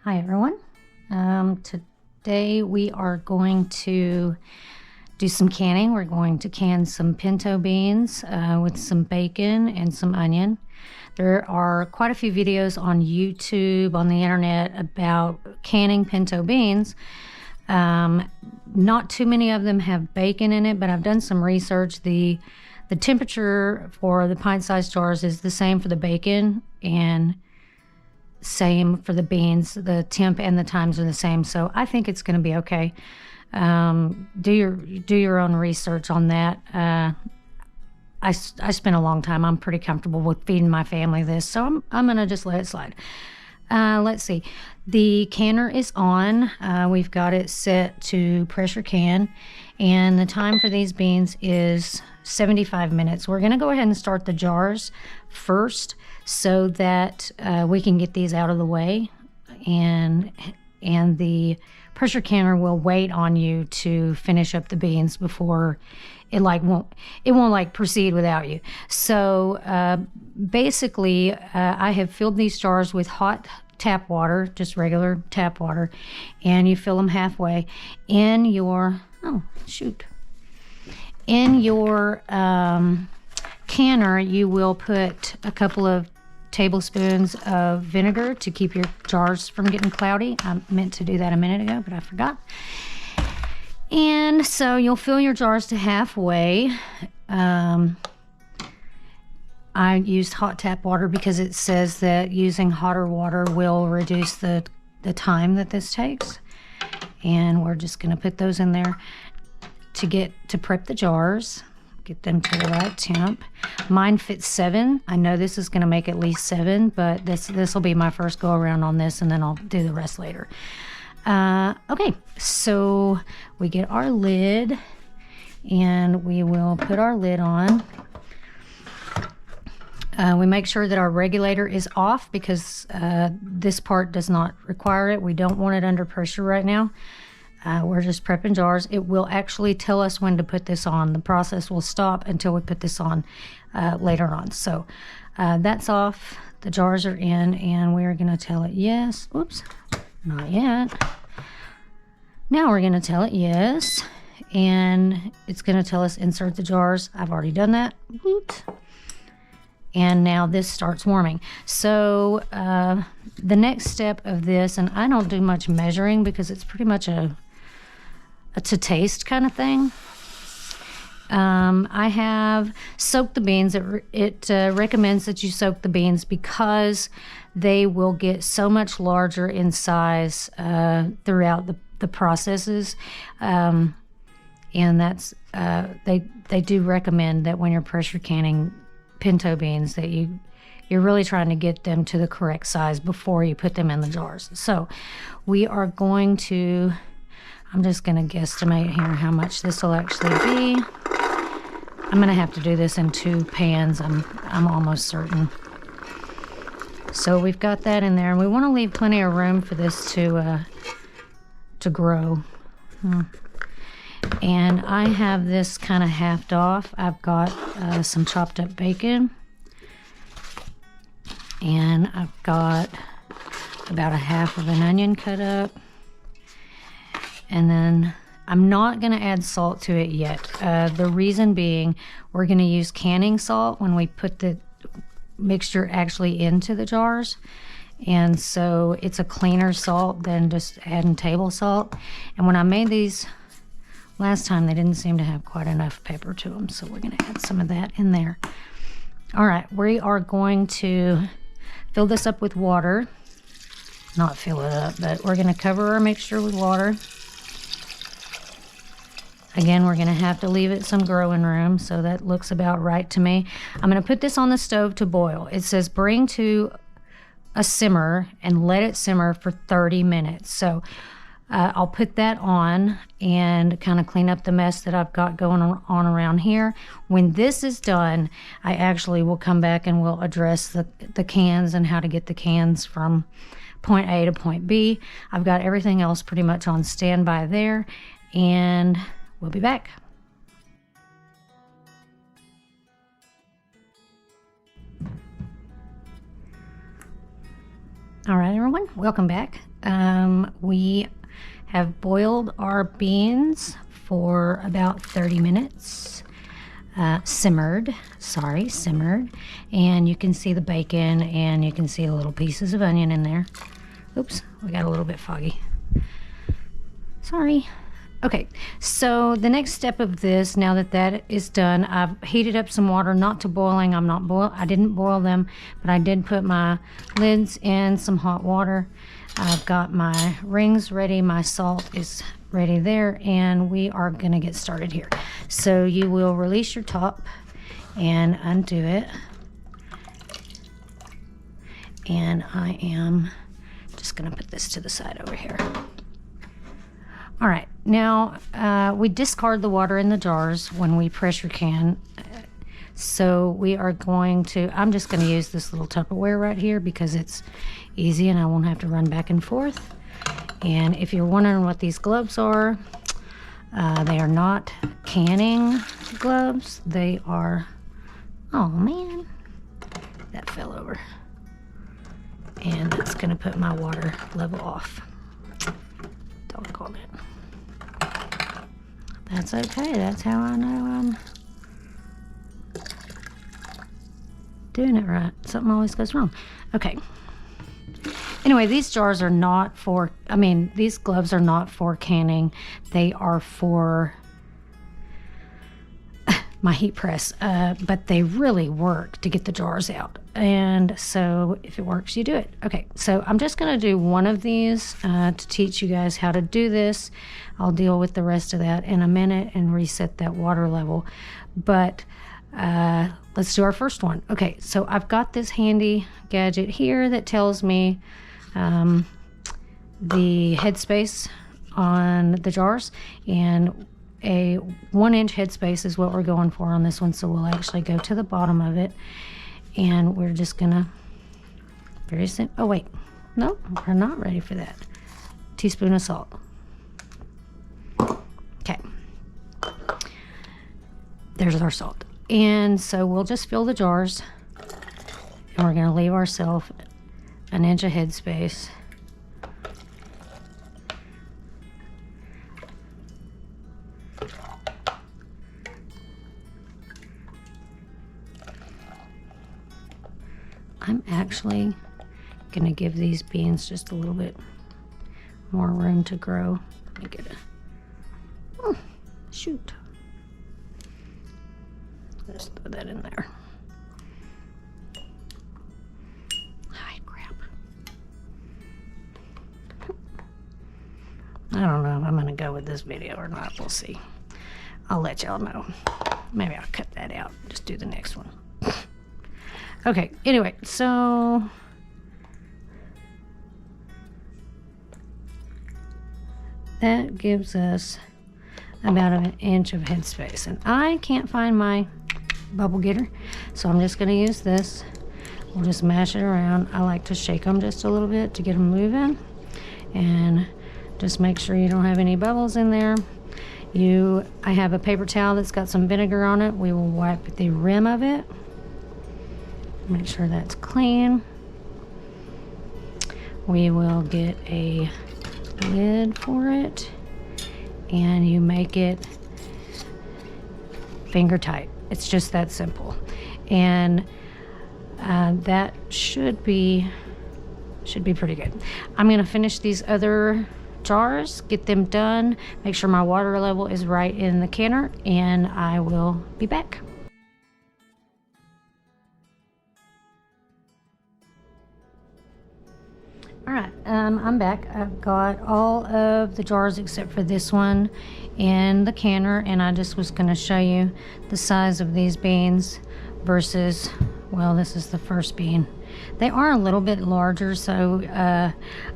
Hi everyone. Today we are going to do some canning. We're going to can some pinto beans with some bacon and some onion. There are quite a few videos on YouTube, on the internet, about canning pinto beans. Not too many of them have bacon in it, but I've done some research. The temperature for the pint-sized jars is the same for the bacon and same for the beans. The temp and the times are the same, so I think it's going to be okay. Do your own research on that. I spent a long time. I'm pretty comfortable with feeding my family this, so I'm going to just let it slide. Let's see. The canner is on. We've got it set to pressure can, and the time for these beans is 75 minutes. We're going to go ahead and start the jars first so that we can get these out of the way, and the pressure canner will wait on you to finish up the beans before it won't proceed without you. So basically I have filled these jars with hot tap water, just regular tap water, and you fill them halfway. In your canner, you will put a couple of tablespoons of vinegar to keep your jars from getting cloudy. I meant to do that a minute ago, but I forgot. And so you'll fill your jars to halfway. I used hot tap water because it says that using hotter water will reduce the time that this takes. And we're just going to put those in there to prep the jars, get them to the right temp. Mine fits 7. I know this is going to make at least 7, but this will be my first go around on this, and then I'll do the rest later. Okay, so we get our lid, and we will put our lid on. We make sure that our regulator is off because this part does not require it. We don't want it under pressure right now. We're just prepping jars. It will actually tell us when to put this on. The process will stop until we put this on later on. So that's off. The jars are in, and we're going to tell it yes. Oops, not yet. Now we're going to tell it yes, and it's going to tell us insert the jars. I've already done that. Oops. And now this starts warming. So the next step of this, and I don't do much measuring because it's pretty much a to taste kind of thing. I have soaked the beans. It recommends that you soak the beans because they will get so much larger in size throughout the processes. And that's they do recommend that when you're pressure canning pinto beans that you're really trying to get them to the correct size before you put them in the jars. So we are going to, I'm just going to guesstimate here how much this will actually be. I'm going to have to do this in 2 pans, I'm almost certain. So we've got that in there, and we want to leave plenty of room for this to grow. And I have this kind of halved off. I've got some chopped up bacon, and I've got about a half of an onion cut up. And then I'm not going to add salt to it yet. The reason being, we're going to use canning salt when we put the mixture actually into the jars. And so it's a cleaner salt than just adding table salt. And when I made these last time, they didn't seem to have quite enough pepper to them, so we're going to add some of that in there. All right, we are going to fill this up with water. Not fill it up, but we're going to cover our mixture with water. Again, we're going to have to leave it some growing room, so that looks about right to me. I'm going to put this on the stove to boil. It says bring to a simmer and let it simmer for 30 minutes. So I'll put that on and kind of clean up the mess that I've got going on around here. When this is done, I actually will come back and we'll address the cans and how to get the cans from point A to point B. I've got everything else pretty much on standby there, and we'll be back. All right, everyone, welcome back. We have boiled our beans for about 30 minutes. Simmered, and you can see the bacon and you can see the little pieces of onion in there. Oops, we got a little bit foggy. Sorry. Okay, so the next step of this, now that that is done, I've heated up some water, not to boiling. I didn't boil them, but I did put my lids in some hot water. I've got my rings ready, my salt is ready there, and we are gonna get started here. So you will release your top and undo it. And I am just gonna put this to the side over here. All right, now we discard the water in the jars when we pressure can. So we are going to, I'm just gonna use this little Tupperware right here because it's easy and I won't have to run back and forth. And if you're wondering what these gloves are, they are not canning gloves. They are, oh man, that fell over. And that's gonna put my water level off. Doggone it. That's okay, that's how I know I'm doing it right. Something always goes wrong. Okay. Anyway, these jars are not for, these gloves are not for canning. They are for my heat press, but they really work to get the jars out. And so if it works, you do it. Okay, so I'm just gonna do one of these to teach you guys how to do this. I'll deal with the rest of that in a minute and reset that water level. But let's do our first one. Okay, so I've got this handy gadget here that tells me the headspace on the jars, and a 1-inch headspace is what we're going for on this one. So we'll actually go to the bottom of it, and we're just gonna very simple. Oh wait, no, we're not ready for that. Teaspoon of salt. Okay, there's our salt. And so we'll just fill the jars, and we're gonna leave ourselves 1 inch of headspace. I'm actually gonna give these beans just a little bit more room to grow. Let me get a, shoot. Let's throw that in there. Hi, crap. I don't know if I'm gonna go with this video or not. We'll see. I'll let y'all know. Maybe I'll cut that out. Just do the next one. Okay, anyway, so that gives us about 1 inch of headspace. And I can't find my bubble getter, so I'm just gonna use this. We'll just mash it around. I like to shake them just a little bit to get them moving. And just make sure you don't have any bubbles in there. I have a paper towel that's got some vinegar on it. We will wipe the rim of it. Make sure that's clean. We will get a lid for it, and you make it finger tight. It's just that simple. And that should be pretty good. I'm gonna finish these other jars, get them done, make sure my water level is right in the canner, and I will be back. All right, I'm back. I've got all of the jars except for this one in the canner, and I just was going to show you the size of these beans versus, well, this is the first bean. They are a little bit larger, so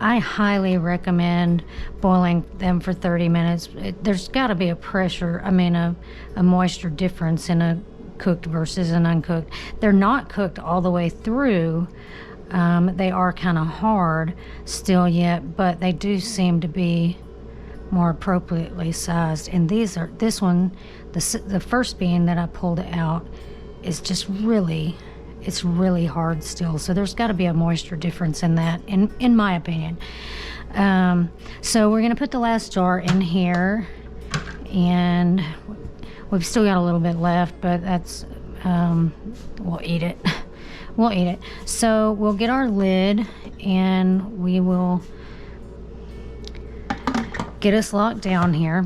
I highly recommend boiling them for 30 minutes. There's got to be a pressure, a moisture difference in a cooked versus an uncooked. They're not cooked all the way through. They are kind of hard still yet, but they do seem to be more appropriately sized. And this one, the first bean that I pulled out is just it's really hard still. So there's got to be a moisture difference in that, in my opinion. So we're gonna put the last jar in here, and we've still got a little bit left, but that's, we'll eat it. We'll eat it. So we'll get our lid and we will get us locked down here.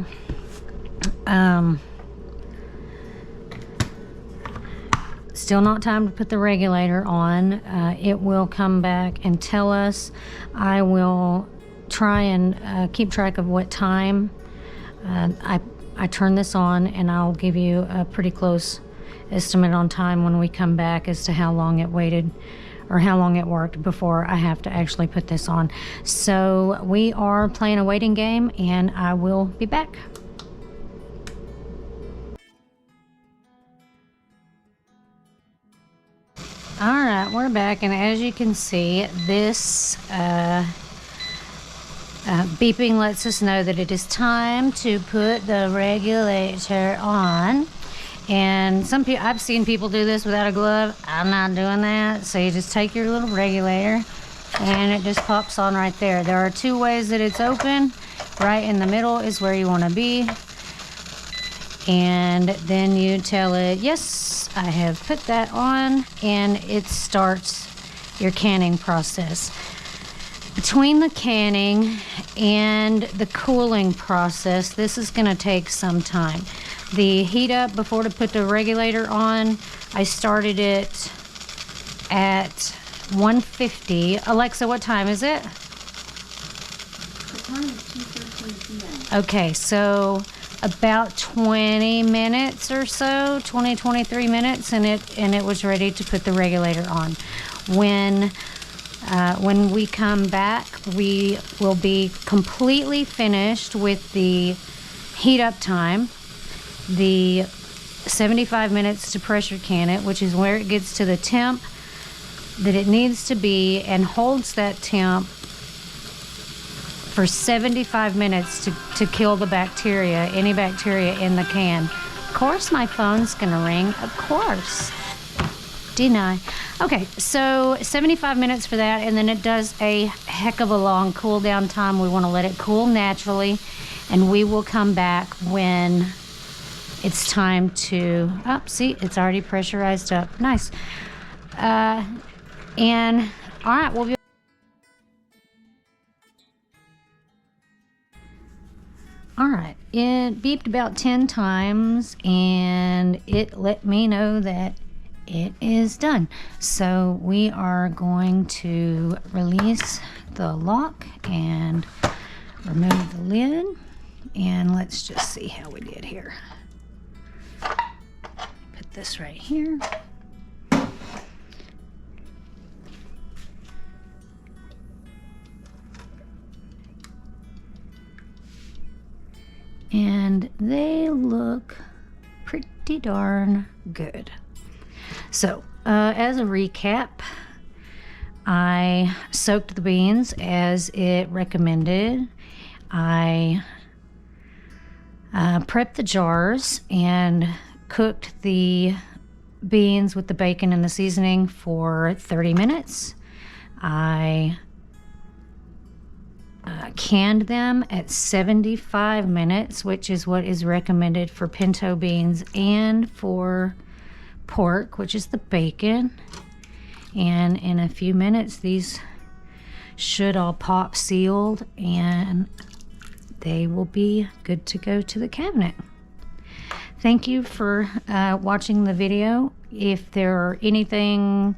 Still not time to put the regulator on. It will come back and tell us. I will try and keep track of what time I turn this on, and I'll give you a pretty close estimate on time when we come back as to how long it waited or how long it worked before I have to actually put this on. So we are playing a waiting game, and I will be back. All right, we're back, and as you can see, this beeping lets us know that it is time to put the regulator on. And I've seen people do this without a glove. I'm not doing that. So you just take your little regulator and it just pops on right there. There are two ways that it's open. Right in the middle is where you want to be. And then you tell it, yes, I have put that on, and it starts your canning process. Between the canning and the cooling process, this is going to take some time. The heat up before to put the regulator on, I started it at 150. Alexa, what time is it? The time is 2:13 p.m. Okay, so about 20 minutes or so, 23 minutes, and it was ready to put the regulator on. When we come back, we will be completely finished with the heat up time, the 75 minutes to pressure can it, which is where it gets to the temp that it needs to be and holds that temp for 75 minutes to kill the bacteria, any bacteria in the can. Of course my phone's gonna ring, of course. Deny. Okay, so 75 minutes for that, and then it does a heck of a long cool down time. We want to let it cool naturally, and we will come back when it's time to, oh, see, it's already pressurized up. Nice. And all right, we'll be all right, it beeped about 10 times and it let me know that it is done. So we are going to release the lock and remove the lid, and let's just see how we did here. Put this right here. And they look pretty darn good. So, as a recap, I soaked the beans as it recommended. I prepped the jars and cooked the beans with the bacon and the seasoning for 30 minutes. I canned them at 75 minutes, which is what is recommended for pinto beans and for pork, which is the bacon. And in a few minutes, these should all pop sealed and they will be good to go to the cabinet. Thank you for watching the video. If there's anything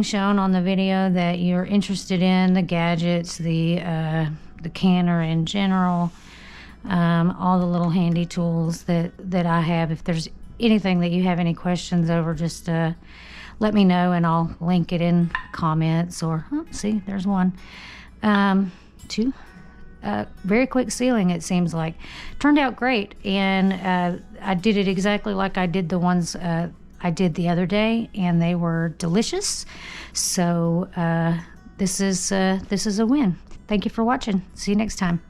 shown on the video that you're interested in, the gadgets, the canner in general, all the little handy tools that I have, if there's anything that you have any questions over, just let me know and I'll link it in comments. Or see, there's one. Two. Very quick sealing, it seems like. Turned out great, and I did it exactly like I did the ones I did the other day, and they were delicious. So this is a win. Thank you for watching. See you next time.